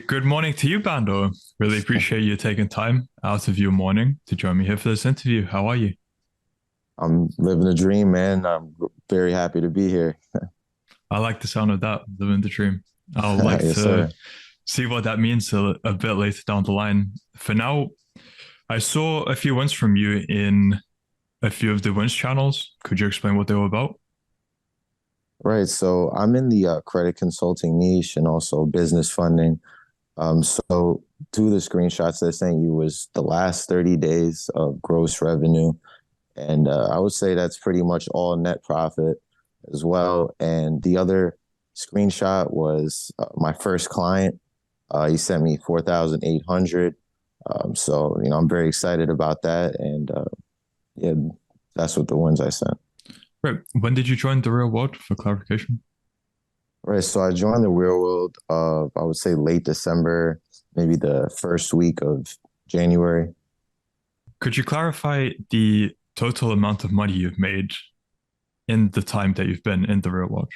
Good morning to you, Bando. Really appreciate you taking time out of your morning to join me here for this interview. How are you? I'm living the dream, man. I'm very happy to be here. I like the sound of that, living the dream. I'll like Yes, to sir. see what that means a bit later down the line. For now, I saw a few wins from you in a few of the wins channels. Could you explain what they were about? Right. So I'm in the credit consulting niche and also business funding. So two of the screenshots that I sent you was the last 30 days of gross revenue. And I would say that's pretty much all net profit as well. And the other screenshot was my first client. He sent me 4,800. So I'm very excited about that. And yeah, that's what the ones I sent. Right. When did you join the real world for clarification? Right. So I joined the real world I would say late December, maybe the first week of January. Could you clarify the total amount of money you've made in the time that you've been in the real world?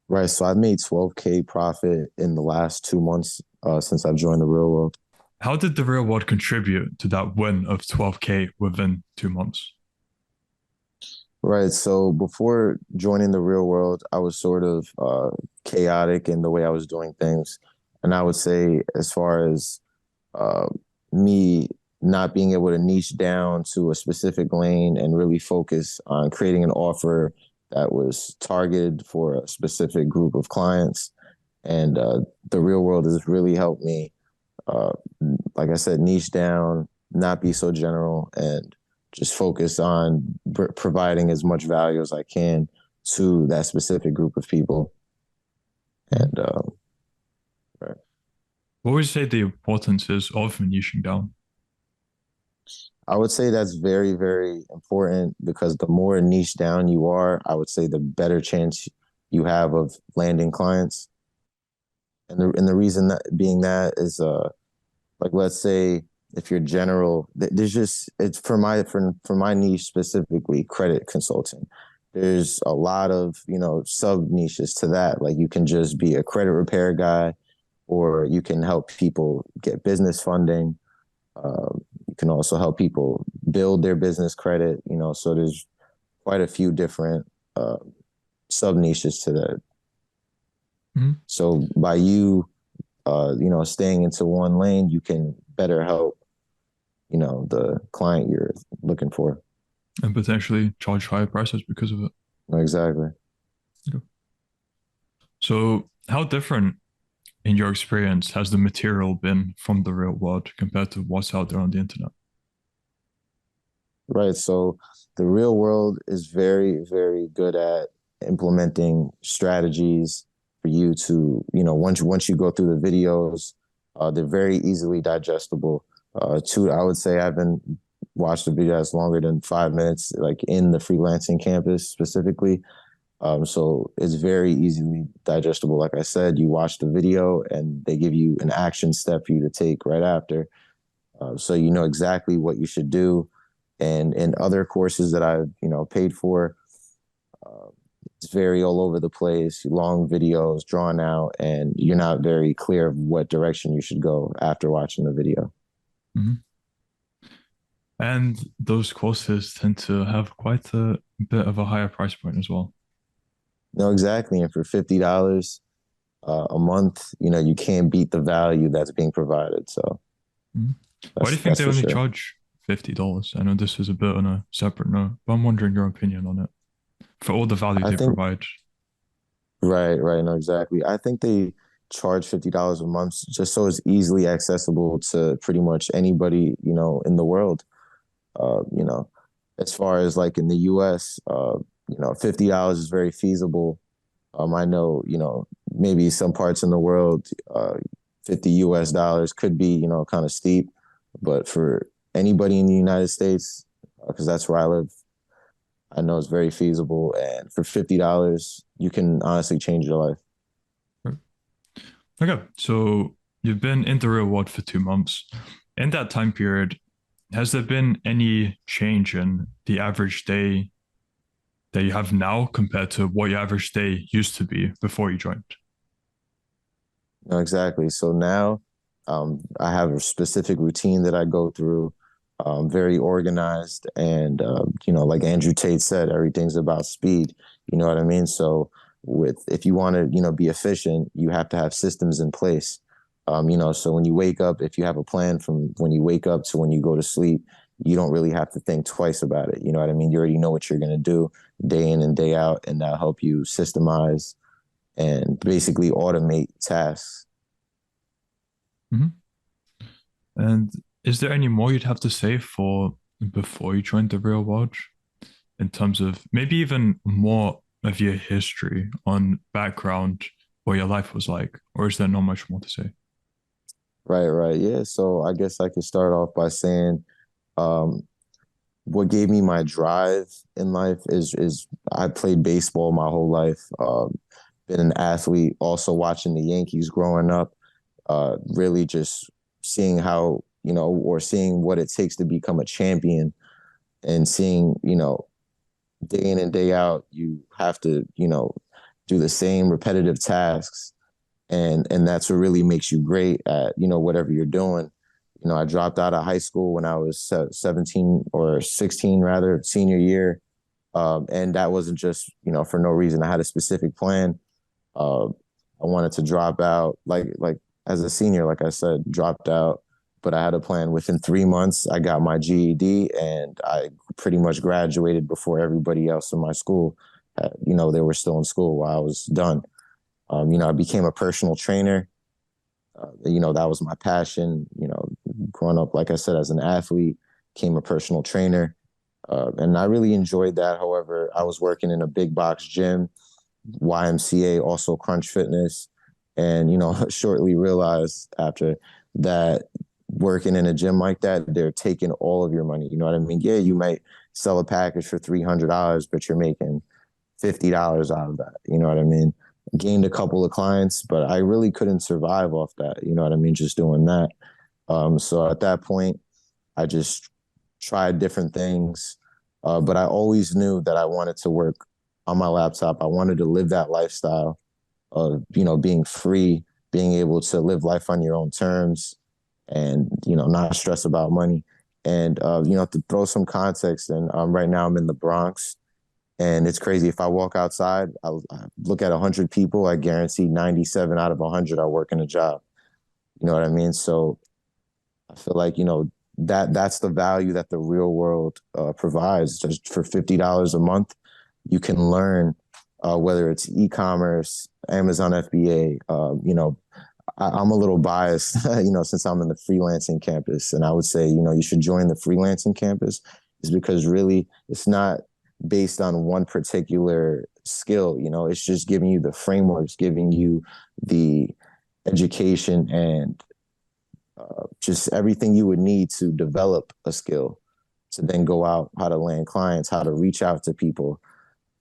Right. So I've made 12K profit in the last 2 months since I've joined the real world. How did the real world contribute to that win of 12K within 2 months? Right. So before joining the real world, I was sort of chaotic in the way I was doing things. And I would say, as far as uh, me not being able to niche down to a specific lane and really focus on creating an offer that was targeted for a specific group of clients. And the real world has really helped me, uh, like I said, niche down, not be so general, and just focus on providing as much value as I can to that specific group of people. Mhm. And right. What would you say the importance is of niching down? I would say that's very, very important because the more niche down you are, I would say the better chance you have of landing clients. And the reason that being that is like let's say if you're general, there's just it's for my niche specifically, credit consulting. There's a lot of sub niches to that. Like you can just be a credit repair guy, or you can help people get business funding. You can also help people build their business credit. So there's quite a few different uh, sub niches to that. Mhm. So by you staying into one lane, you can better help the client you're looking for. And potentially charge higher prices because of it. Exactly. Yeah. So, how different, in your experience, has the material been from the real world compared to what's out there on the internet? Right. So the real world is very, very good at implementing strategies for you to, once you go through the videos, they're very easily digestible. I would say I haven't watched a video that's longer than 5 minutes, like in the freelancing campus specifically. So it's very easily digestible. Like I said, you watch the video and they give you an action step for you to take right after. So you know exactly what you should do. And in other courses that I've paid for, uh, it's very all over the place, long videos drawn out, and you're not very clear of what direction you should go after watching the video. Mhm. And those courses tend to have quite a bit of a higher price point as well. No, exactly. And for $50 a month, you can't beat the value that's being provided. So Mhm. Why do that's you think that's they for only sure. charge $50? I know this is a bit on a separate note, but I'm wondering your opinion on it for all the value I they think provide. right, right, no, exactly. I think they charge $50 a month just so it's easily accessible to pretty much anybody, in the world. Uh, you know, as far as like in the US, $50 is very feasible. I know, maybe some parts in the world, 50 US dollars could be, kind of steep, but for anybody in the United States, because that's where I live, I know it's very feasible. And for $50, you can honestly change your life. Right. Okay, so you've been in the real world for 2 months. In that time period, has there been any change in the average day that you have now compared to what your average day used to be before you joined? No, exactly. So now I have a specific routine that I go through, very organized. And, like Andrew Tate said, everything's about speed. You know what I mean? So if you want to, be efficient, you have to have systems in place. So when you wake up, if you have a plan from when you wake up to when you go to sleep, you don't really have to think twice about it. You know what I mean? You already know what you're going to do day in and day out, and that'll help you systemize and basically automate tasks. Hmm. And is there any more you'd have to say for before you joined the real world in terms of maybe even more of your history on background, what your life was like, or is there not much more to say? Right, right. Yeah. So I guess I could start off by saying um, what gave me my drive in life is I played baseball my whole life. Been an athlete, also watching the Yankees growing up, really just seeing how, or seeing what it takes to become a champion and seeing, day in and day out, you have to, do the same repetitive tasks, and that's what really makes you great at whatever you're doing. I dropped out of high school when I was 17 or 16 rather, senior year, and that wasn't just for no reason. I had a specific plan. uh, I wanted to drop out like as a senior, like I said, dropped out, but I had a plan. Within 3 months I got my GED, and I pretty much graduated before everybody else in my school. They were still in school while I was done. I became a personal trainer. That was my passion. Growing up, like I said, as an athlete, became a personal trainer. And I really enjoyed that. However, I was working in a big box gym, YMCA, also Crunch Fitness. And, shortly realized after that, working in a gym like that, they're taking all of your money. You know what I mean? Yeah, you might sell a package for $300, but you're making $50 out of that. You know what I mean? Gained a couple of clients, but I really couldn't survive off that. You know what I mean? Just doing that. So at that point, I just tried different things, but I always knew that I wanted to work on my laptop. I wanted to live that lifestyle of being free, being able to live life on your own terms, and not stress about money. And to throw some context, and right now I'm in the Bronx, and it's crazy. If I walk outside, I look at 100 people, I guarantee 97 out of 100 are working a job. You know what I mean? So I feel like, that's the value that the real world provides. Just for $50 a month, you can learn, whether it's e-commerce, Amazon FBA. I'm a little biased, since I'm in the freelancing campus, and I would say, you should join the freelancing campus, is because really it's not based on one particular skill. It's just giving you the frameworks, giving you the education, and just everything you would need to develop a skill to then go out, how to land clients, how to reach out to people.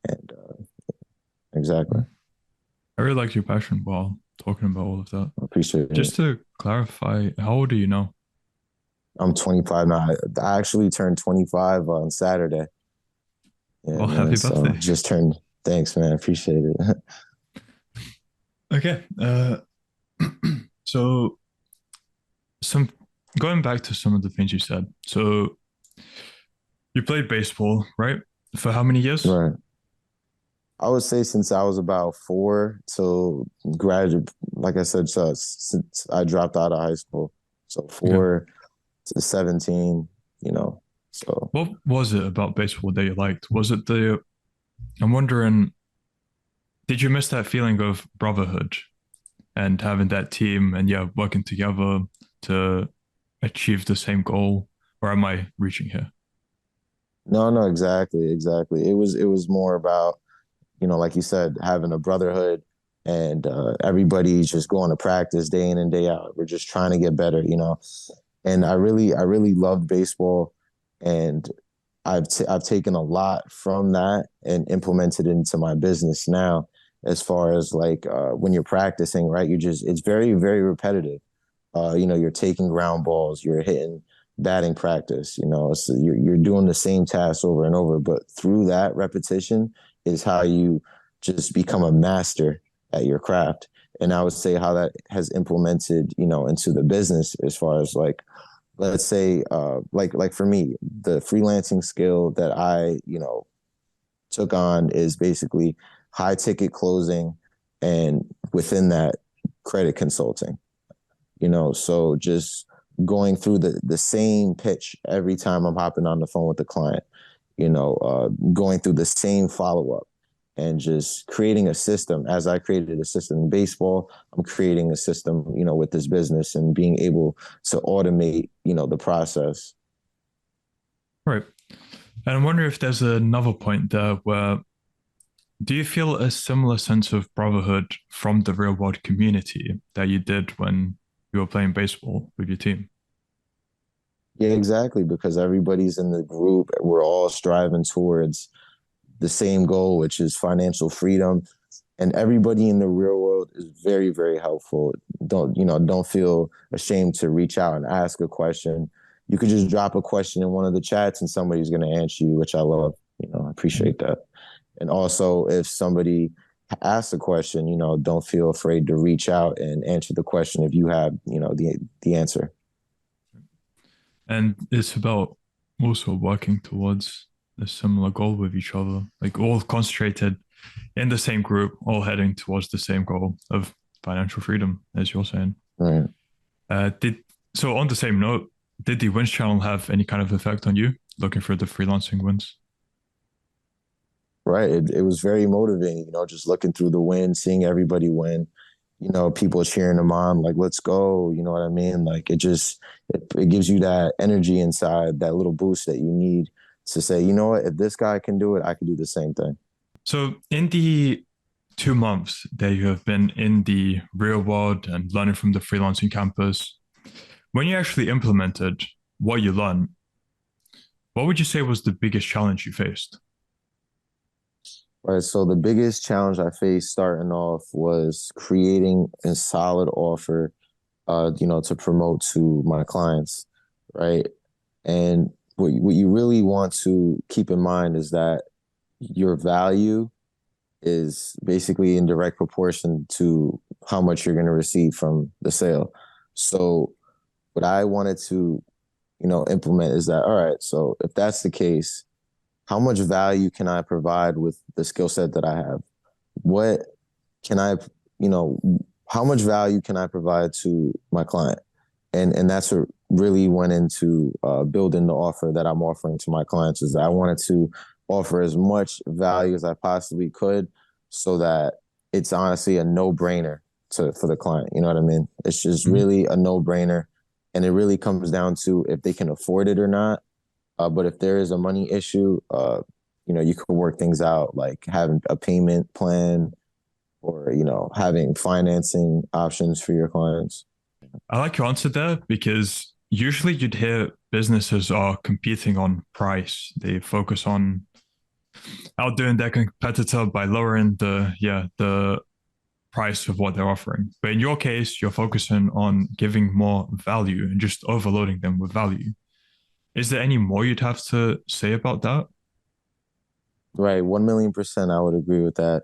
And exactly. Mhm. I really like your passion while talking about all of that. I appreciate it. Just to clarify, how old are you now? I'm 25 now. I actually turned 25 on Saturday. Yeah, Well, man. happy So birthday. just turned. Thanks, man. Appreciate it. Okay. So some going back to some of the things you said. So you played baseball, right? For how many years? Right. I would say since I was about four till graduate, like I said, so since I dropped out of high school. So Okay. 4 to 17, you know. So What was it about baseball that you liked? Was it the, I'm wondering, did you miss that feeling of brotherhood and having that team and yeah, working together to achieve the same goal? Or am I reaching here? no, no, exactly, exactly. It was more about, like you said, having a brotherhood, and everybody's just going to practice day in and day out. We're just trying to get better. And I really loved baseball, and I've taken a lot from that and implemented it into my business now. As far as like when you're practicing, right? It's very very repetitive. You're taking ground balls, you're hitting batting practice. So you're doing the same tasks over and over. But through that repetition is how you just become a master at your craft. And I would say how that has implemented, into the business as far as like, let's say, like for me, the freelancing skill that I, took on is basically high ticket closing, and within that, credit consulting. So just going through the same pitch every time I'm hopping on the phone with the client, going through the same follow up, and just creating a system. As I created a system in baseball, I'm creating a system, with this business, and being able to automate, the process. Right. And I'm wondering if there's another point there where do you feel a similar sense of brotherhood from the real world community that you did when you were playing baseball with your team? Yeah, exactly. Because everybody's in the group. We're all striving towards the same goal, which is financial freedom. And everybody in the real world is very, very helpful. Don't feel ashamed to reach out and ask a question. You could just drop a question in one of the chats and somebody's going to answer you, which I love. I appreciate that. And also, if somebody asks a question, don't feel afraid to reach out and answer the question if you have, the answer. And it's about also working towards a similar goal with each other, like all concentrated in the same group, all heading towards the same goal of financial freedom, as you're saying. Right. Did so on the same note, did the wins channel have any kind of effect on you looking for the freelancing wins? Right. It was very motivating, just looking through the win, seeing everybody win, people cheering them on, like, let's go. You know what I mean? Like it gives you that energy inside, that little boost that you need to say, you know what, if this guy can do it, I can do the same thing. So in the 2 months that you have been in the real world and learning from the freelancing campus, when you actually implemented what you learned, what would you say was the biggest challenge you faced? Right. So the biggest challenge I faced starting off was creating a solid offer, to promote to my clients. Right. And what you really want to keep in mind is that your value is basically in direct proportion to how much you're going to receive from the sale. So what I wanted to, implement is that, all right, so if that's the case, how much value can I provide with the skill set that I have? What can I, you know, how much value can I provide to my client? And that's what really went into building the offer that I'm offering to my clients, is that I wanted to offer as much value as I possibly could, so that it's honestly a no-brainer for the client. You know what I mean? It's just Mhm. really a no-brainer. And it really comes down to if they can afford it or not. But if there is a money issue, you can work things out, like having a payment plan, or, having financing options for your clients. I like your answer there because usually you'd hear businesses are competing on price. They focus on outdoing their competitor by lowering the price of what they're offering. But in your case, you're focusing on giving more value and just overloading them with value. Is there any more you'd have to say about that? Right. 1,000,000% I would agree with that.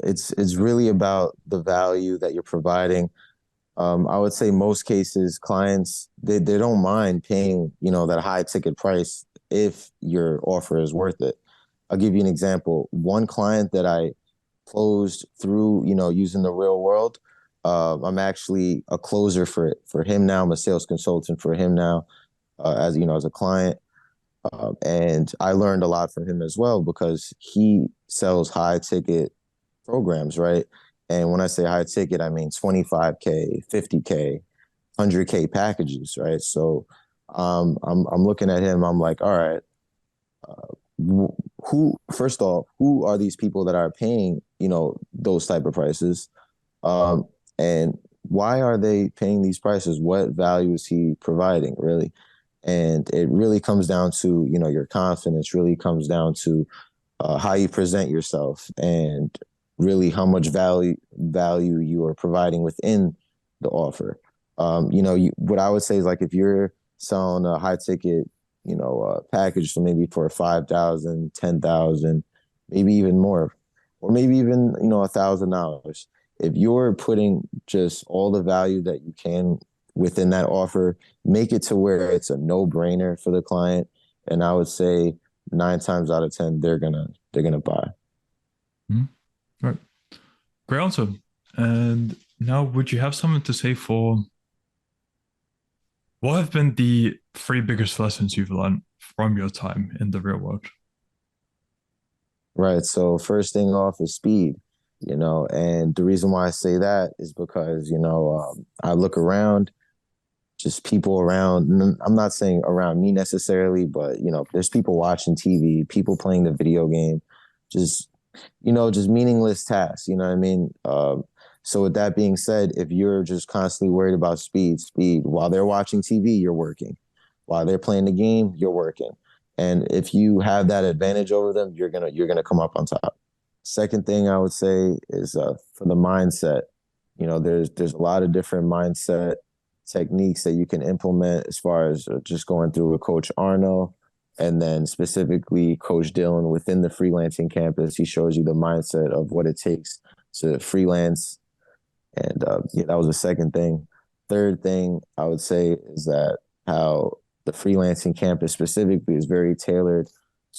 It's really about the value that you're providing. I would say most cases, clients, they don't mind paying, that high ticket price if your offer is worth it. I'll give you an example. One client that I closed through, using the real world. I'm actually a closer for him now. I'm a sales consultant for him now, as a client. And I learned a lot from him as well, because he sells high ticket programs, right? And when I say high ticket, I mean 25K, 50K, 100K packages, right? So I'm looking at him. I'm like, all right, who, first off, who are these people that are paying, those type of prices? And why are they paying these prices? What value is he providing, really? And it really comes down to, your confidence, really comes down to how you present yourself, and really how much value you are providing within the offer. What I would say is, like, if you're selling a high ticket, package, so maybe for 5,000, 10,000, maybe even more, or maybe even $1,000. if you're putting just all the value that you can within that offer, make it to where it's a no-brainer for the client. And I would say 9 times out of 10, they're gonna buy. Mhm. Right. Great answer. And now, would you have something to say for what have been the three biggest lessons you've learned from your time in the real world? Right. So first thing off is speed, and the reason why I say that is because, I look around, just people around. I'm not saying around me necessarily, but, there's people watching TV, people playing the video game, just, just meaningless tasks. You know what I mean? So with that being said, if you're just constantly worried about speed, while they're watching TV, you're working. While they're playing the game, you're working. And if you have that advantage over them, you're gonna come up on top. Second thing I would say is for the mindset. There's a lot of different mindset techniques that you can implement as far as just going through with Coach Arno, and then specifically Coach Dylan within the freelancing campus. He shows you the mindset of what it takes to freelance, and yeah, that was the second thing. Third thing I would say is that how the freelancing campus specifically is very tailored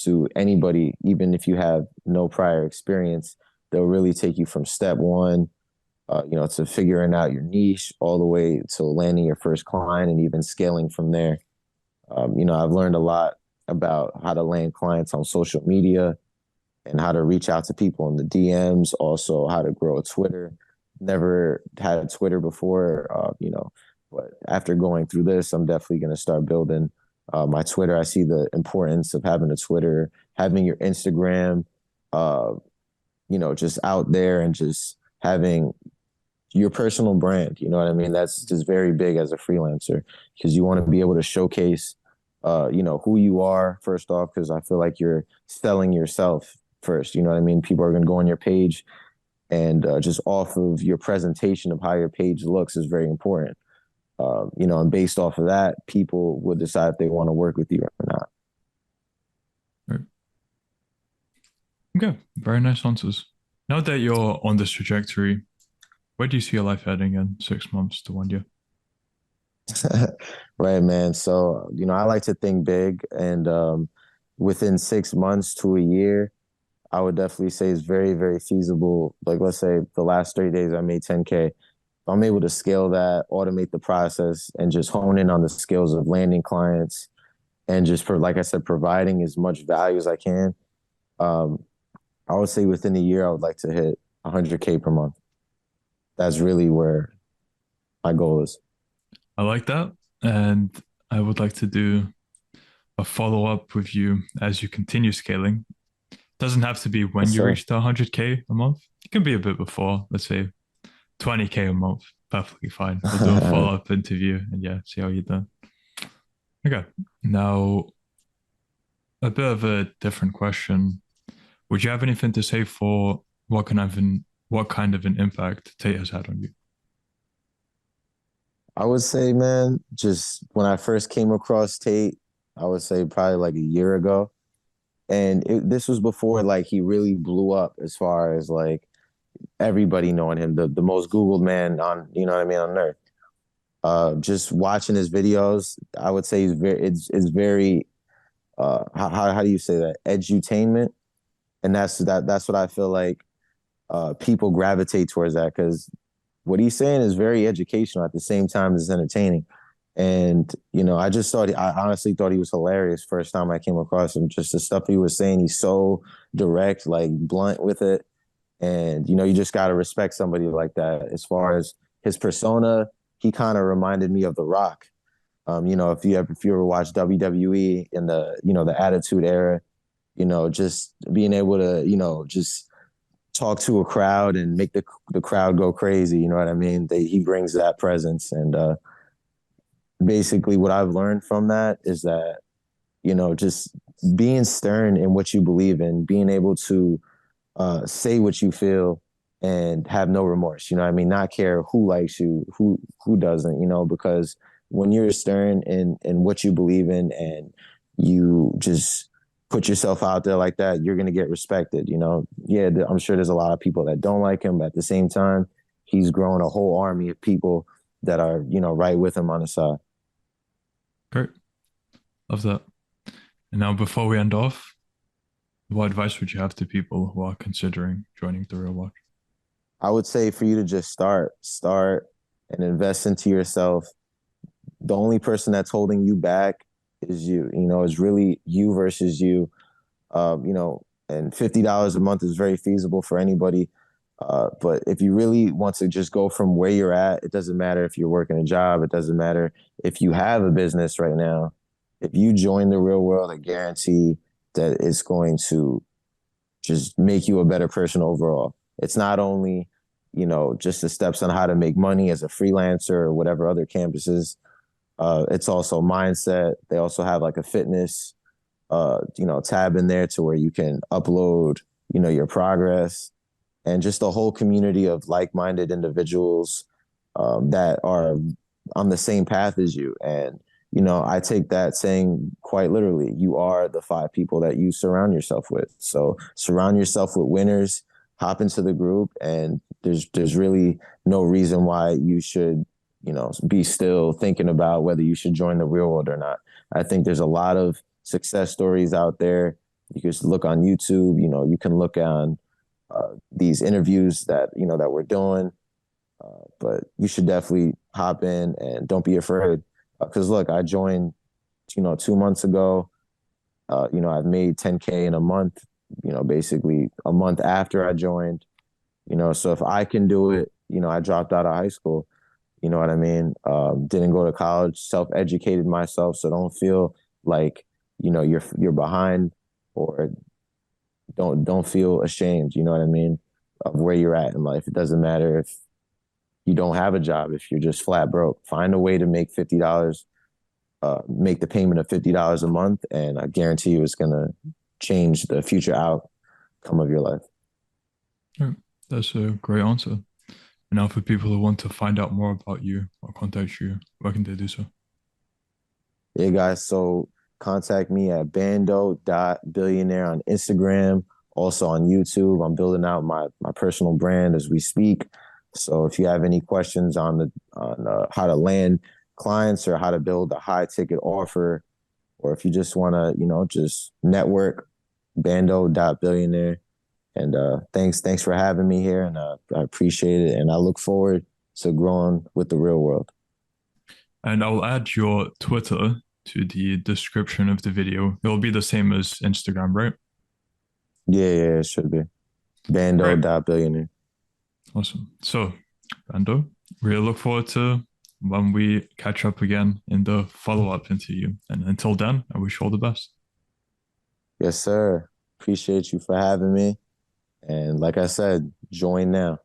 to anybody, even if you have no prior experience. They'll really take you from step one, to figuring out your niche all the way to landing your first client and even scaling from there. I've learned a lot about how to land clients on social media and how to reach out to people in the DMs, also how to grow a Twitter. Never had a Twitter before, but after going through this, I'm definitely going to start building my Twitter. I see the importance of having a Twitter, having your Instagram, uh, just out there and just having your personal brand. You know what I mean? That's just very big as a freelancer because you want to be able to showcase, who you are first off, because I feel like you're selling yourself first. You know what I mean? People are going to go on your page and just off of your presentation of how your page looks is very important. And based off of that, people will decide if they want to work with you or not. Right. Okay, very nice answers. Now that you're on this trajectory, where do you see your life heading in 6 months to 1 year? Right, man. So, I like to think big, and within 6 months to a year, I would definitely say it's very, very feasible. Like, let's say the last 3 days I made 10K. If I'm able to scale that, automate the process, and just hone in on the skills of landing clients and just for, like I said, providing as much value as I can. Um, I would say within a year, I would like to hit 100K per month. That's really where my goal is. I like that. And I would like to do a follow up with you as you continue scaling. Doesn't have to be when Yes, you sir. reach the 100K a month. It can be a bit before, let's say 20K a month. Perfectly fine. We'll do a follow up interview and yeah, see how you're done. Okay. Now, a bit of a different question. Would you have anything to say for what kind of an impact Tate has had on you? I would say, man, just when I first came across Tate, I would say probably like a year ago. And this was before like he really blew up as far as like everybody knowing him, the most Googled man on, you know what I mean, on earth. Just watching his videos, I would say it's very how do you say that? Edutainment. And that's what I feel like people gravitate towards that because what he's saying is very educational at the same time as entertaining. And, I honestly thought he was hilarious first time I came across him. Just the stuff he was saying, he's so direct, like blunt with it. And, you just got to respect somebody like that. As far as his persona, he kind of reminded me of The Rock. If you ever watched WWE in the Attitude Era, just being able to, just talk to a crowd and make the crowd go crazy. You know what I mean? He brings that presence. And basically what I've learned from that is that, just being stern in what you believe in, being able to say what you feel and have no remorse. You know what I mean? Not care who likes you, who doesn't, because when you're stern in what you believe in and you just put yourself out there like that, you're going to get respected. Yeah, I'm sure there's a lot of people that don't like him, but at the same time, he's grown a whole army of people that are, right with him on the side. Great. Love that. And now, before we end off, what advice would you have to people who are considering joining the real watch? I would say for you to just start and invest into yourself. The only person that's holding you back is you. It's really you versus you. And $50 a month is very feasible for anybody. But if you really want to just go from where you're at, it doesn't matter if you're working a job, it doesn't matter if you have a business right now. If you join the real world, I guarantee that it's going to just make you a better person overall. It's not only, just the steps on how to make money as a freelancer or whatever other campuses. It's also mindset. They also have like a fitness, tab in there to where you can upload, your progress, and just a whole community of like-minded individuals that are on the same path as you. And I take that saying quite literally. You are the five people that you surround yourself with. So surround yourself with winners. Hop into the group, and there's really no reason why you should be still thinking about whether you should join the real world or not. I think there's a lot of success stories out there. You can just look on YouTube. You can look on these interviews that we're doing. But you should definitely hop in and don't be afraid. Because look, I joined, 2 months ago. I've made 10K in a month. Basically a month after I joined. So if I can do it, I dropped out of high school. You know what I mean? Didn't go to college, self-educated myself. So don't feel like, you're behind, or don't feel ashamed, you know what I mean, of where you're at in life. It doesn't matter if you don't have a job, if you're just flat broke. Find a way to make $50, make the payment of $50 a month, and I guarantee you it's gonna change the future outcome of your life. Yeah, that's a great answer. And now, for people who want to find out more about you or contact you, where can they do so? Yeah, guys. So contact me at bando.billionaire on Instagram, also on YouTube. I'm building out my personal brand as we speak. So if you have any questions on how to land clients or how to build a high ticket offer, or if you just want to, just network, bando.billionaire. And thanks for having me here, and I appreciate it, and I look forward to growing with the real world. And I'll add your Twitter to the description of the video. It'll be the same as Instagram, right? Yeah, it should be Great. bando.billionaire. Awesome. So, Bando, really look forward to when we catch up again in the follow-up interview. And until then, I wish you all the best. Yes, sir. Appreciate you for having me. And like I said, join now.